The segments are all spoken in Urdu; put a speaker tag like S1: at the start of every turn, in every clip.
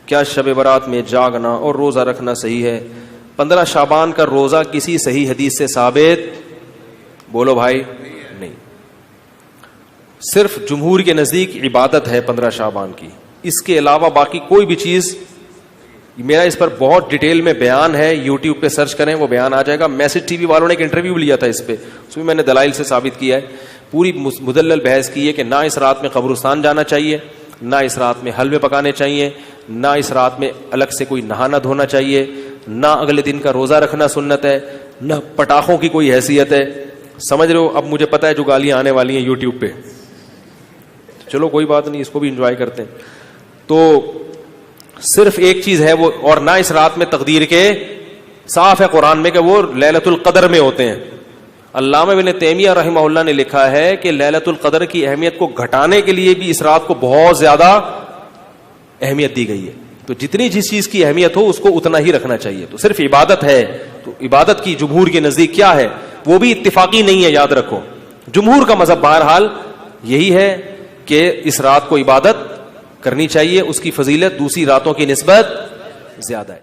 S1: کیا شب برات میں جاگنا اور روزہ رکھنا صحیح ہے؟ 15 شعبان کا روزہ کسی صحیح حدیث سے ثابت بولو بھائی نہیں. صرف جمہور کے نزدیک عبادت ہے 15 شعبان کی، اس کے علاوہ باقی کوئی بھی چیز. میرا اس پر بہت ڈیٹیل میں بیان ہے، یوٹیوب پہ سرچ کریں وہ بیان آ جائے گا. میسج ٹی وی والوں نے ایک انٹرویو لیا تھا اس پہ، اس میں نے دلائل سے ثابت کیا ہے. پوری مدلل بحث کی ہے کہ نہ اس رات میں قبرستان جانا چاہیے، نہ اس رات میں حلوے پکانے چاہیے، نہ اس رات میں الگ سے کوئی نہانا دھونا چاہیے، نہ اگلے دن کا روزہ رکھنا سنت ہے، نہ پٹاخوں کی کوئی حیثیت ہے. سمجھ رہے ہو؟ اب مجھے پتا ہے جو گالیاں آنے والی ہیں یوٹیوب پہ، چلو کوئی بات نہیں، اس کو بھی انجوائے کرتے ہیں. تو صرف ایک چیز ہے وہ، اور نہ اس رات میں تقدیر کے، صاف ہے قرآن میں کہ وہ لیلۃ القدر میں ہوتے ہیں. علامہ ابن تیمیہ رحمہ اللہ نے لکھا ہے کہ لیلۃ القدر کی اہمیت کو گھٹانے کے لیے بھی اس رات کو بہت زیادہ اہمیت دی گئی ہے. تو جتنی جس چیز کی اہمیت ہو اس کو اتنا ہی رکھنا چاہیے. تو صرف عبادت ہے، تو عبادت کی جمہور کے نزدیک کیا ہے وہ بھی اتفاقی نہیں ہے، یاد رکھو. جمہور کا مذہب بہرحال یہی ہے کہ اس رات کو عبادت کرنی چاہیے، اس کی فضیلت دوسری راتوں کی نسبت زیادہ ہے.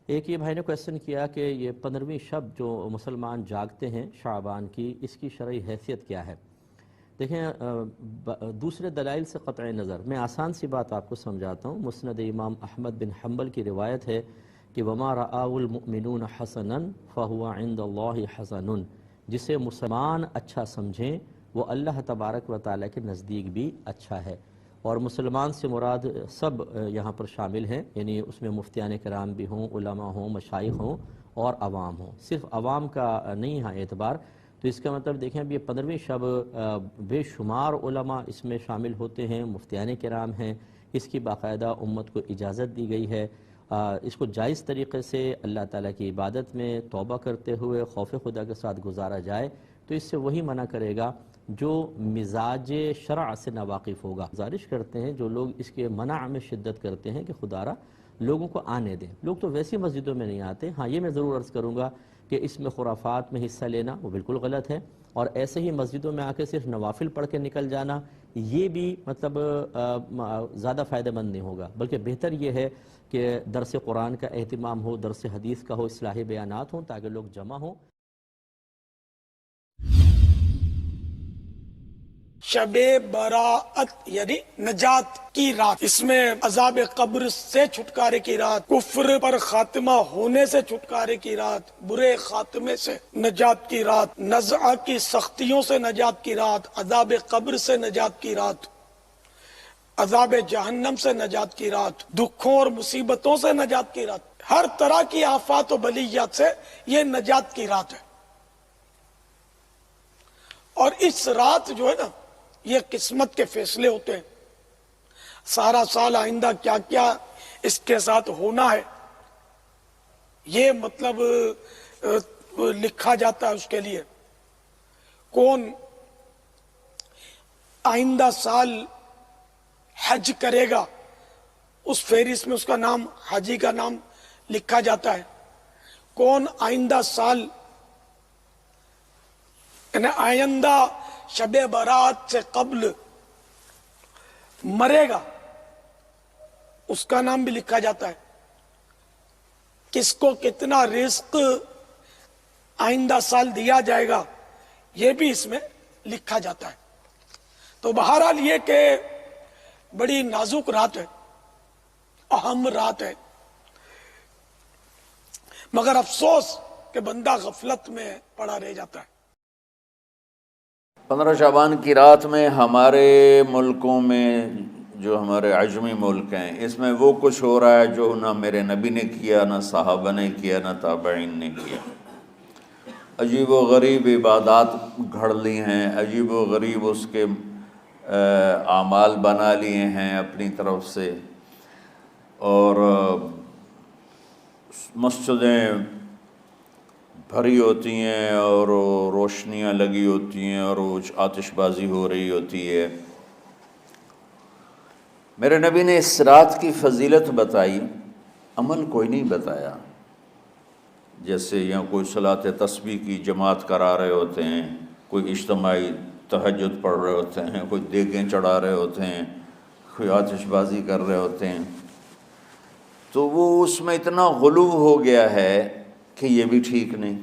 S2: ایک یہ بھائی نے کویسچن کیا کہ یہ 15ویں شب جو مسلمان جاگتے ہیں شعبان کی، اس کی شرعی حیثیت کیا ہے؟ دیکھیں دوسرے دلائل سے قطع نظر میں آسان سی بات آپ کو سمجھاتا ہوں. مسند امام احمد بن حنبل کی روایت ہے کہ وما رآہ المؤمنون حسنا فہو عند اللہ حسن، جسے مسلمان اچھا سمجھیں وہ اللہ تبارک و تعالیٰ کے نزدیک بھی اچھا ہے. اور مسلمان سے مراد سب یہاں پر شامل ہیں، یعنی اس میں مفتیان کرام بھی ہوں، علماء ہوں، مشائخ ہوں اور عوام ہوں، صرف عوام کا نہیں ہے اعتبار. تو اس کا مطلب دیکھیں اب یہ 15ویں شب بے شمار علماء اس میں شامل ہوتے ہیں، مفتیان کرام ہیں. اس کی باقاعدہ امت کو اجازت دی گئی ہے. اس کو جائز طریقے سے اللہ تعالیٰ کی عبادت میں توبہ کرتے ہوئے خوف خدا کے ساتھ گزارا جائے تو اس سے وہی منع کرے گا جو مزاج شرع سے ناواقف ہوگا. گزارش کرتے ہیں جو لوگ اس کے منع میں شدت کرتے ہیں کہ خدا را لوگوں کو آنے دیں. لوگ تو ویسی مسجدوں میں نہیں آتے. ہاں یہ میں ضرور عرض کروں گا کہ اس میں خرافات میں حصہ لینا وہ بالکل غلط ہے، اور ایسے ہی مسجدوں میں آ کے صرف نوافل پڑھ کے نکل جانا یہ بھی مطلب زیادہ فائدہ مند نہیں ہوگا. بلکہ بہتر یہ ہے کہ درس قرآن کا اہتمام ہو، درس حدیث کا ہو، اصلاح بیانات ہوں تاکہ لوگ جمع ہوں.
S3: شب براءت یعنی نجات کی رات، اس میں عذاب قبر سے چھٹکارے کی رات، کفر پر خاتمہ ہونے سے چھٹکارے کی رات، برے خاتمے سے نجات کی رات، نزع کی سختیوں سے نجات کی رات، عذاب قبر سے نجات کی رات، عذاب جہنم سے نجات کی رات، دکھوں اور مصیبتوں سے نجات کی رات، ہر طرح کی آفات و بلیات سے یہ نجات کی رات ہے. اور اس رات جو ہے نا یہ قسمت کے فیصلے ہوتے ہیں. سارا سال آئندہ کیا کیا اس کے ساتھ ہونا ہے یہ مطلب لکھا جاتا ہے. اس کے لیے کون آئندہ سال حج کرے گا اس فہرست میں اس کا نام، حاجی کا نام لکھا جاتا ہے. کون آئندہ سال یعنی آئندہ شب برات سے قبل مرے گا اس کا نام بھی لکھا جاتا ہے. کس کو کتنا رزق آئندہ سال دیا جائے گا یہ بھی اس میں لکھا جاتا ہے. تو بہرحال یہ کہ بڑی نازک رات ہے، اہم رات ہے، مگر افسوس کہ بندہ غفلت میں پڑا رہ جاتا ہے.
S4: 15 شعبان کی رات میں ہمارے ملکوں میں جو ہمارے عجمی ملک ہیں اس میں وہ کچھ ہو رہا ہے جو نہ میرے نبی نے کیا، نہ صحابہ نے کیا، نہ تابعین نے کیا. عجیب و غریب عبادات گھڑ لی ہیں، عجیب و غریب اس کے اعمال بنا لیے ہیں اپنی طرف سے، اور مسجدیں بھری ہوتی ہیں اور روشنیاں لگی ہوتی ہیں اور آتش بازی ہو رہی ہوتی ہے. میرے نبی نے اس رات کی فضیلت بتائی، عمل کوئی نہیں بتایا. جیسے یہاں کوئی صلاۃ تسبیح کی جماعت کرا رہے ہوتے ہیں، کوئی اجتماعی تہجد پڑھ رہے ہوتے ہیں، کوئی دیگیں چڑھا رہے ہوتے ہیں، کوئی آتش بازی کر رہے ہوتے ہیں، تو وہ اس میں اتنا غلو ہو گیا ہے کہ یہ بھی ٹھیک نہیں،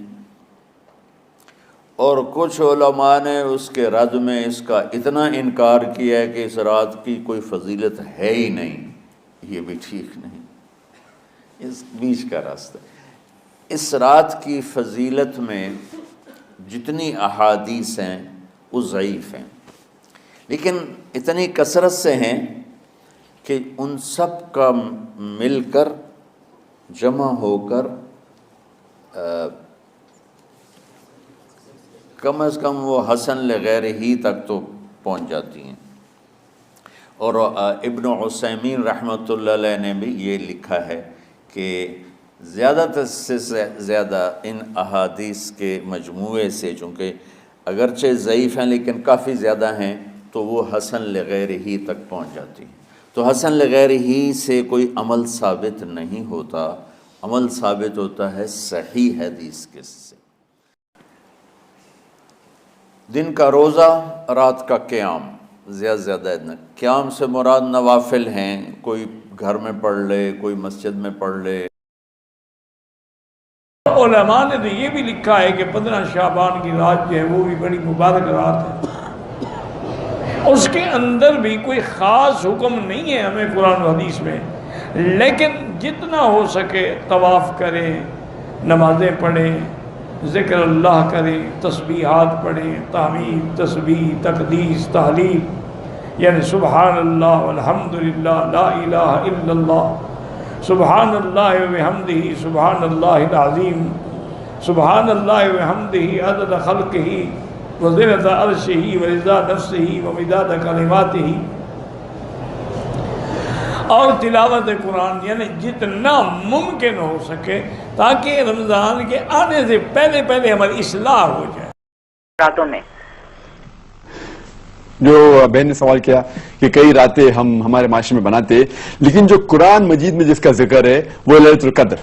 S4: اور کچھ علماء نے اس کے رد میں اس کا اتنا انکار کیا ہے کہ اس رات کی کوئی فضیلت ہے ہی نہیں، یہ بھی ٹھیک نہیں۔ اس بیچ کا راستہ، اس رات کی فضیلت میں جتنی احادیث ہیں وہ ضعیف ہیں، لیکن اتنی کثرت سے ہیں کہ ان سب کا مل کر جمع ہو کر کم از کم وہ حسن لغیر ہی تک تو پہنچ جاتی ہیں۔ اور ابن عثیمین رحمۃ اللہ علیہ نے بھی یہ لکھا ہے کہ زیادہ سے زیادہ ان احادیث کے مجموعے سے، چونکہ اگرچہ ضعیف ہیں لیکن کافی زیادہ ہیں، تو وہ حسن لغیر ہی تک پہنچ جاتی ہیں۔ تو حسن لغیر ہی سے کوئی عمل ثابت نہیں ہوتا، عمل ثابت ہوتا ہے صحیح حدیث کے سے۔ دن کا روزہ، رات کا قیام، زیادہ سے زیادہ قیام سے مراد نوافل ہیں، کوئی گھر میں پڑھ لے، کوئی مسجد میں پڑھ لے۔
S5: علماء نے تو یہ بھی لکھا ہے کہ 15 شعبان کی رات جو ہے وہ بھی بڑی مبارک رات ہے، اس کے اندر بھی کوئی خاص حکم نہیں ہے ہمیں قرآن و حدیث میں، لیکن جتنا ہو سکے طواف کریں، نمازیں پڑھیں، ذکر اللہ کریں، تسبیحات پڑھیں، تحمید، تسبیح، تقدیس، تحلیل، یعنی سبحان اللہ والحمدللہ لا الہ الا اللہ، سبحان اللہ وبحمدہ سبحان اللہ العظیم، سبحان اللہ وبحمدہ عدد خلقہ وزنۃ عرشہ ورضا نفسہ ومداد کلماتہ، اور تلاوت قرآن، یعنی جتنا ممکن ہو سکے تاکہ رمضان کے آنے سے پہلے پہلے ہماری اصلاح ہو جائے۔
S6: راتوں میں
S7: جو بہن نے سوال کیا کہ کئی راتیں ہم ہمارے معاشرے میں بناتے، لیکن جو قرآن مجید میں جس کا ذکر ہے وہ لیلۃ القدر،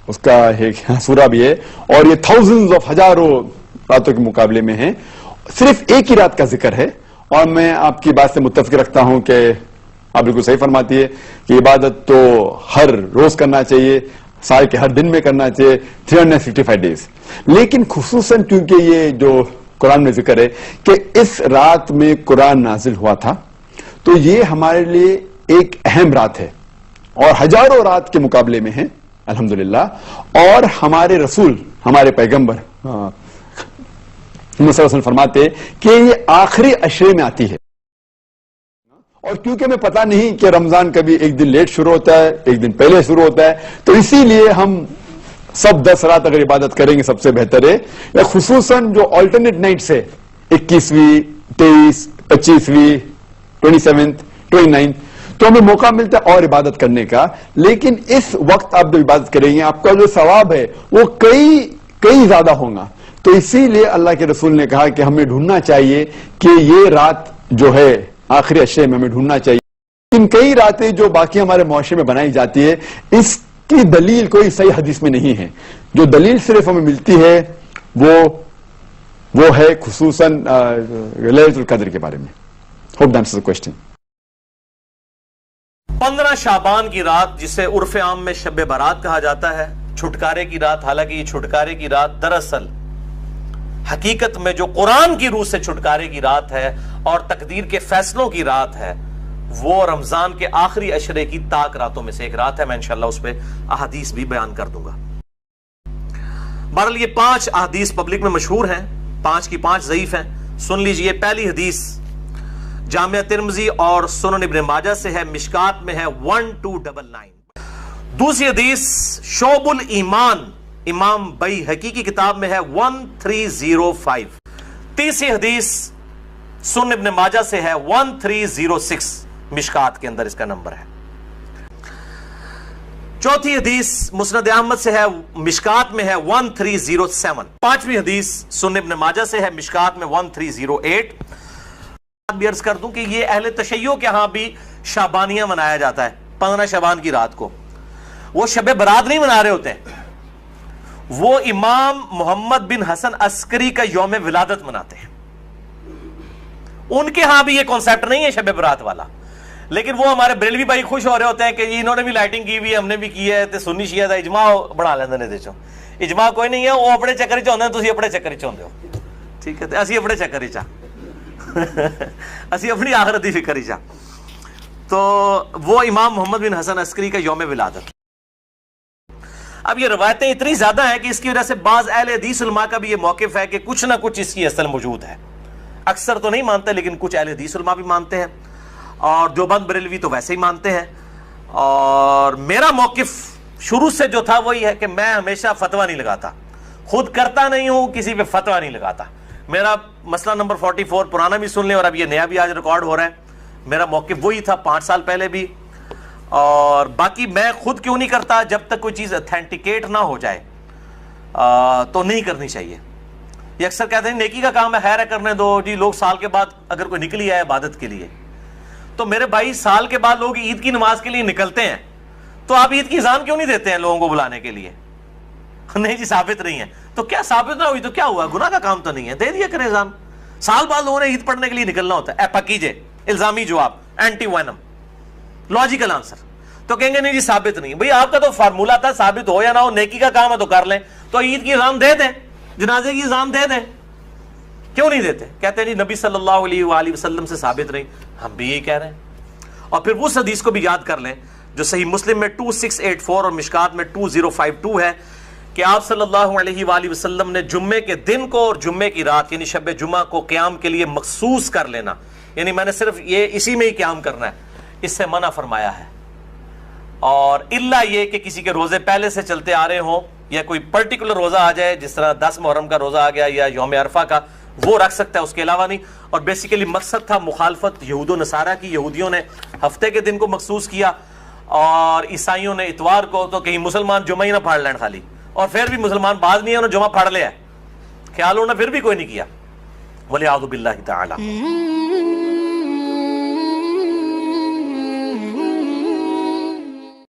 S7: اس کا ایک سورہ بھی ہے، اور یہ تھاؤزنز آف ہزاروں راتوں کے مقابلے میں ہیں، صرف ایک ہی رات کا ذکر ہے۔ اور میں آپ کی بات سے متفق رکھتا ہوں کہ آپ بالکل صحیح فرماتی ہے کہ عبادت تو ہر روز کرنا چاہیے، سال کے ہر دن میں کرنا چاہیے، 365 ڈیز، لیکن خصوصاً کیونکہ یہ جو قرآن میں ذکر ہے کہ اس رات میں قرآن نازل ہوا تھا، تو یہ ہمارے لیے ایک اہم رات ہے اور ہزاروں رات کے مقابلے میں ہے الحمدللہ۔ اور ہمارے رسول، ہمارے پیغمبر محمد صلی اللہ علیہ وسلم فرماتے کہ یہ آخری عشرے میں آتی ہے، اور کیونکہ ہمیں پتہ نہیں کہ رمضان کبھی ایک دن لیٹ شروع ہوتا ہے، ایک دن پہلے شروع ہوتا ہے، تو اسی لیے ہم سب 10 رات اگر عبادت کریں گے سب سے بہتر ہے، یا خصوصاً جو آلٹرنیٹ نائٹس ہے 21ویں، 23، 25ویں، 27، 29، تو ہمیں موقع ملتا ہے اور عبادت کرنے کا۔ لیکن اس وقت آپ جو عبادت کریں گے آپ کا جو ثواب ہے وہ کئی زیادہ ہوگا، تو اسی لیے اللہ کے رسول نے کہا کہ ہمیں ڈھونڈنا چاہیے کہ یہ رات جو ہے آخری عشرے میں ہمیں ڈھونڈنا چاہیے۔ ان کئی راتیں جو باقی ہمارے معاشرے میں بنائی جاتی ہے، اس کی دلیل کوئی صحیح حدیث میں نہیں ہے۔ جو دلیل صرف ہمیں ملتی ہے وہ ہے خصوصاً لیلۃ القدر کے بارے میں۔ Hope that answers the question.
S8: 15 شعبان کی رات، جسے عرف عام میں شب برات کہا جاتا ہے، چھٹکارے کی رات، حالانکہ یہ چھٹکارے کی رات دراصل حقیقت میں جو قرآن کی روح سے چھٹکارے کی رات ہے اور تقدیر کے فیصلوں کی رات ہے، وہ رمضان کے آخری عشرے کی تاک راتوں میں سے ایک رات ہے۔ میں انشاءاللہ اس پہ احادیث بھی بیان کر دوں گا۔ بہرحال یہ 5 احادیث پبلک میں مشہور ہیں، 5 کی 5 ضعیف ہیں۔ سن لیجئے، پہلی حدیث جامعہ ترمذی اور سنن ابن ماجہ سے ہے، مشکات میں ہے 1299۔ دوسری حدیث شعب الایمان، امام بیہقی کی کتاب میں ہے 1305۔ تیسری حدیث سنن ابن ماجہ سے ہے 1306، مشکات کے اندر اس کا نمبر ہے۔ چوتھی حدیث مسند احمد سے ہے، مشکات میں ہے 1307۔ پانچویں حدیث سنن ابن ماجہ سے ہے، مشکات میں 1308۔ بھی عرض کر دوں کہ یہ اہل تشیع کے ہاں بھی شعبانیہ منایا جاتا ہے، 15 شعبان کی رات کو۔ وہ شب برات نہیں منا رہے ہوتے ہیں، وہ امام محمد بن حسن عسکری کا یوم ولادت مناتے ہیں۔ ان کے ہاں بھی یہ کانسیپٹ نہیں ہے شب برات والا، لیکن وہ ہمارے بریلوی بھائی خوش ہو رہے ہوتے ہیں کہ انہوں نے بھی لائٹنگ کی ہوئی ہے، ہم نے بھی کی ہے تے سنی شیعہ دا اجماع بنا لیندے نے دیچو. اجماع کوئی نہیں ہے، وہ اپنے چکر وچ ہوندے، تسی اپنے چکر وچ ہوندے ہو. ٹھیک ہے، تے اسی اپنے چکر وچ اسی اپنی آخرت دی فکر وچ. تو وہ امام محمد بن حسن عسکری کا یوم ولادت. اب یہ روایتیں اتنی زیادہ ہیں کہ اس کی وجہ سے بعض اہل حدیث علماء کا بھی یہ موقف ہے کہ کچھ نہ کچھ اس کی اصل موجود ہے. اکثر تو نہیں مانتے لیکن کچھ اہل حدیث علماء بھی مانتے ہیں، اور دیوبند بریلوی تو ویسے ہی مانتے ہیں. اور میرا موقف شروع سے جو تھا وہی ہے کہ میں ہمیشہ فتویٰ نہیں لگاتا، خود کرتا نہیں ہوں، کسی پہ فتویٰ نہیں لگاتا. میرا مسئلہ نمبر 44 پرانا بھی سن لیں اور اب یہ نیا بھی آج ریکارڈ ہو رہا ہے. میرا موقف وہی تھا 5 سال پہلے بھی. اور باقی میں خود کیوں نہیں کرتا، جب تک کوئی چیز اتھینٹیکیٹ نہ ہو جائے تو نہیں کرنی چاہیے. یہ اکثر کہتے ہیں نیکی کا کام ہے، خیر ہے کرنے دو جی. لوگ سال کے بعد اگر کوئی نکلی ہے عبادت کے لیے، تو میرے بھائی سال کے بعد لوگ عید کی نماز کے لیے نکلتے ہیں، تو آپ عید کی اذان کیوں نہیں دیتے ہیں لوگوں کو بلانے کے لیے؟ نہیں جی ثابت نہیں ہے. تو کیا ثابت نہ ہوئی تو کیا ہوا، گناہ کا کام تو نہیں ہے، دے دیا کرے اذان. سال بعد لوگوں نے عید پڑھنے کے لیے نکلنا ہوتا ہے. پکیجے الزامی جواب، اینٹی وینم، لاجیکل آنسر. تو کہیں گے نہیں جی ثابت نہیں. بھئی آپ کا تو فارمولہ تھا ثابت ہو یا نہ ہو، نیکی کا کام ہے تو کر لیں. تو عید کی اذان دے دیں، جنازے کی اذان دے دیں. کیوں نہیں دیتے؟ کہتے ہیں جی نبی صلی اللہ علیہ وآلہ وسلم سے ثابت نہیں. ہم بھی یہی کہہ رہے ہیں. اور پھر اس حدیث کو بھی یاد کر لیں جو صحیح مسلم میں 2684 اور مشکات میں 2052 ہے کہ آپ صلی اللہ علیہ وآلہ وسلم نے جمعے کے دن کو اور جمعے کی رات یعنی شب جمعہ کو قیام کے لیے مخصوص کر لینا، یعنی میں نے صرف یہ اسی میں ہی قیام کرنا ہے، اس سے منع فرمایا ہے. اور الا یہ کہ کسی کے روزے پہلے سے چلتے آ رہے ہوں یا کوئی پرٹیکولر روزہ آ جائے، جس طرح 10 محرم کا روزہ آ گیا یا یوم عرفہ کا، وہ رکھ سکتا ہے، اس کے علاوہ نہیں. اور بیسیکلی مقصد تھا مخالفت یہود و نصارہ کی. یہودیوں نے ہفتے کے دن کو مخصوص کیا اور عیسائیوں نے اتوار کو. تو کہیں مسلمان جمعہ ہی نہ پھاڑ لین خالی، اور پھر بھی مسلمان بعض نہیں ہے انہوں نے جمعہ پھاڑ لیا ہے، خیال ہونا پھر بھی کوئی نہیں کیا. وَلِعَوْذُ بِاللَّهِ تَعَالَى.